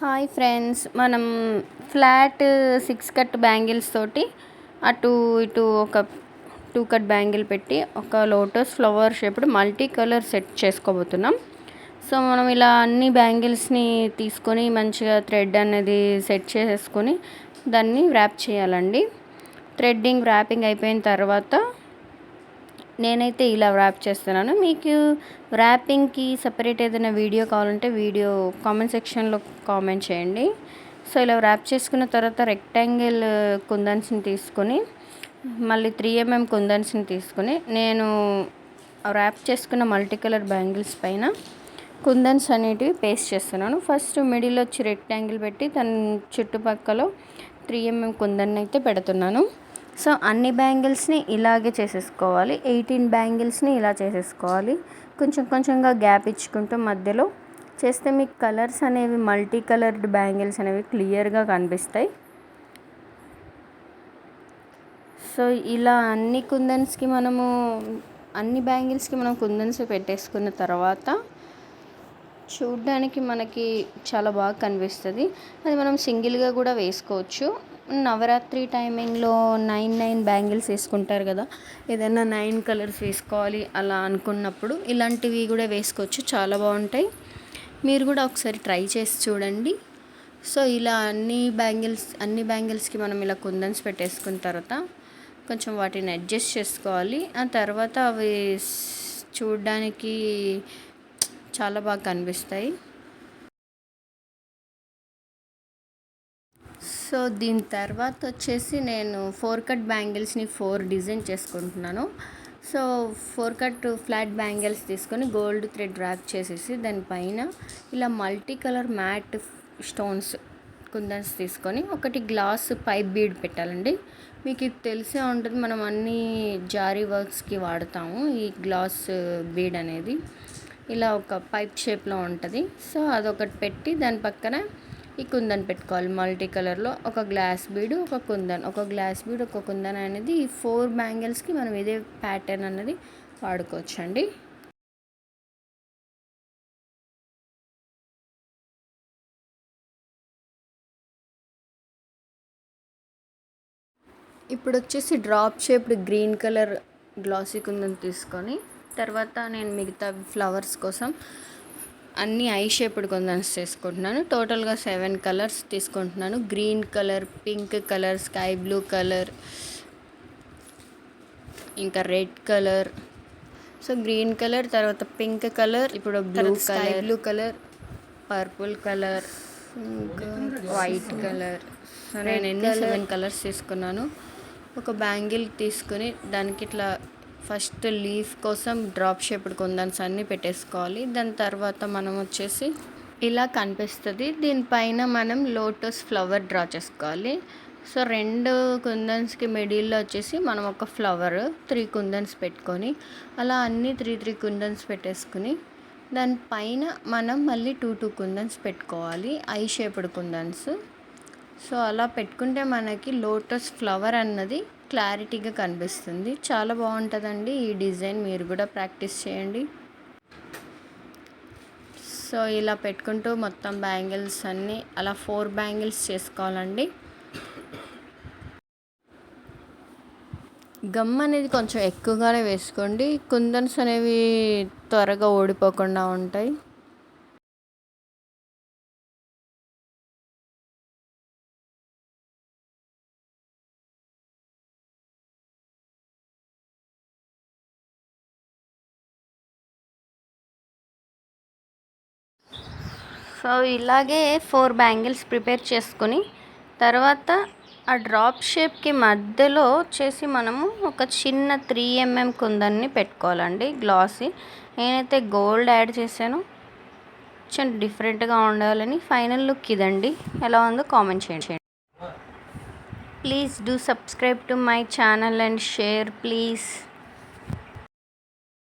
Hi friends, మనం flat 6 cut bangles తోటి అటు ఇటు ఒక 2 కట్ బ్యాంగిల్ పెట్టి ఒక lotus flower shaped multi colour set చేసుకోబోతున్నాం. సో మనం ఇలా అన్ని బ్యాంగిల్స్ని తీసుకొని మంచిగా థ్రెడ్ అనేది సెట్ చేసేసుకొని దాన్ని ర్యాప్ చేయాలండి. థ్రెడ్డింగ్ ర్యాపింగ్ అయిపోయిన తర్వాత నేనైతే ఇలా ర్యాప్ చేస్తున్నాను. మీకు ర్యాపింగ్కి సపరేట్ ఏదైనా వీడియో కావాలంటే వీడియో కామెంట్ సెక్షన్లో కామెంట్ చేయండి. సో ఇలా ర్యాప్ చేసుకున్న తర్వాత రెక్టాంగిల్ కుందన్స్ని తీసుకొని మళ్ళీ 3mm కుందన్స్ని తీసుకొని నేను ర్యాప్ చేసుకున్న మల్టీ కలర్ బ్యాంగిల్స్ పైన కుందన్స్ అనేటివి పేస్ట్ చేస్తున్నాను. ఫస్ట్ మిడిల్ వచ్చి రెక్టాంగిల్ పెట్టి దాని చుట్టుపక్కల 3mm కుందన్ అయితే పెడుతున్నాను. సో అన్ని బ్యాంగిల్స్ని ఇలాగే చేసేసుకోవాలి. 18 బ్యాంగిల్స్ని ఇలా చేసేసుకోవాలి. కొంచెం కొంచెంగా గ్యాప్ ఇచ్చుకుంటూ మధ్యలో చేస్తే మీకు కలర్స్ అనేవి మల్టీ కలర్డ్ బ్యాంగిల్స్ అనేవి క్లియర్గా కనిపిస్తాయి. సో ఇలా అన్ని బ్యాంగిల్స్కి మనం కుందన్స్ పెట్టేసుకున్న తర్వాత చూడ్డానికి మనకి చాలా బాగా కనిపిస్తుంది. అది మనం సింగిల్గా కూడా వేసుకోవచ్చు. నవరాత్రి టైమింగ్లో 9 బ్యాంగిల్స్ వేసుకుంటారు కదా, ఏదైనా 9 కలర్స్ వేసుకోవాలి అలా అనుకున్నప్పుడు ఇలాంటివి కూడా వేసుకోవచ్చు, చాలా బాగుంటాయి. మీరు కూడా ఒకసారి ట్రై చేసి చూడండి. సో ఇలా అన్ని బ్యాంగిల్స్కి మనం ఇలా కుందన్స్ పెట్టేసుకున్న తర్వాత కొంచెం వాటిని అడ్జస్ట్ చేసుకోవాలి. ఆ తర్వాత అవి చూడడానికి చాలా బాగా కనిపిస్తాయి. సో దీని తర్వాత వచ్చేసి నేను 4 కట్ బ్యాంగిల్స్ని 4 డిజైన్ చేసుకుంటున్నాను. సో 4 కట్ ఫ్లాట్ బ్యాంగిల్స్ తీసుకొని గోల్డ్ థ్రెడ్ ర్యాప్ చేసేసి దానిపైన ఇలా మల్టీ కలర్ మ్యాట్ స్టోన్స్ కుందన్స్ తీసుకొని ఒకటి గ్లాస్ పైప్ బీడ్ పెట్టాలండి. మీకు ఇది తెలిసే ఉంటుంది, మనం అన్ని జారీ వర్క్స్కి వాడతాము ఈ గ్లాస్ బీడ్ అనేది. ఇలా ఒక పైప్ షేప్లో ఉంటుంది. సో అదొకటి పెట్టి దాని పక్కన ఈ కుందన్ పెట్టుకోవాలి. మల్టీ కలర్లో ఒక గ్లాస్ బీడ్ ఒక కుందన్ అనేది ఈ 4 బ్యాంగిల్స్కి మనం ఇదే ప్యాటర్న్ అనేది వాడుకోవచ్చండి. ఇప్పుడు వచ్చేసి drop shaped green colour glossy kundan తీసుకొని తర్వాత నేను మిగతా ఫ్లవర్స్ కోసం అన్ని ఐ షేప్డ్ కుందన్స్ చేసుకుంటున్నాను. టోటల్గా 7 కలర్స్ తీసుకుంటున్నాను. Green colour, pink colour, sky blue colour, ఇంకా red colour. So green colour, తర్వాత పింక్ కలర్, ఇప్పుడు sky blue colour, purple colour, white colour. So నేను 7 కలర్స్ తీసుకున్నాను. ఒక బ్యాంగిల్ తీసుకుని దానికి ఇట్లా ఫస్ట్ లీఫ్ కోసం డ్రాప్ షేప్డ్ కుందన్స్ అన్నీ పెట్టేసుకోవాలి. దాని తర్వాత మనం వచ్చేసి ఇలా కనిపిస్తుంది. దీనిపైన మనం లోటస్ ఫ్లవర్ డ్రా చేసుకోవాలి. సో 2 కుందన్స్కి మిడిల్లో వచ్చేసి మనం ఒక ఫ్లవర్ 3 కుందన్స్ పెట్టుకొని అలా అన్నీ 3 కుందన్స్ పెట్టేసుకుని దానిపైన మనం మళ్ళీ 2 కుందన్స్ పెట్టుకోవాలి, ఐ షేప్డ్ కుందన్స్. సో అలా పెట్టుకుంటే మనకి లోటస్ ఫ్లవర్ అన్నది క్లారిటీగా కనిపిస్తుంది. చాలా బాగుంటుందండి ఈ డిజైన్. మీరు కూడా ప్రాక్టీస్ చేయండి. సో ఇలా పెట్టుకుంటూ మొత్తం బ్యాంగిల్స్ అన్నీ అలా 4 బ్యాంగిల్స్ చేసుకోవాలండి. గమ్ అనేది కొంచెం ఎక్కువగానే వేసుకోండి, కుందన్స్ అనేవి త్వరగా ఓడిపోకుండా ఉంటాయి. సో ఇలాగే 4 బ్యాంగిల్స్ ప్రిపేర్ చేసుకొని తర్వాత ఆ డ్రాప్ షేప్కి మధ్యలో వచ్చేసి మనము ఒక చిన్న 3mm కుందన్ని పెట్టుకోవాలండి, గ్లాసీ. నేనైతే గోల్డ్ యాడ్ చేశాను, కొంచెం డిఫరెంట్గా ఉండాలని. ఫైనల్ లుక్ ఇదండి. ఎలా ఉందో కామెంట్ చేయండి. Please do subscribe to my channel and share please.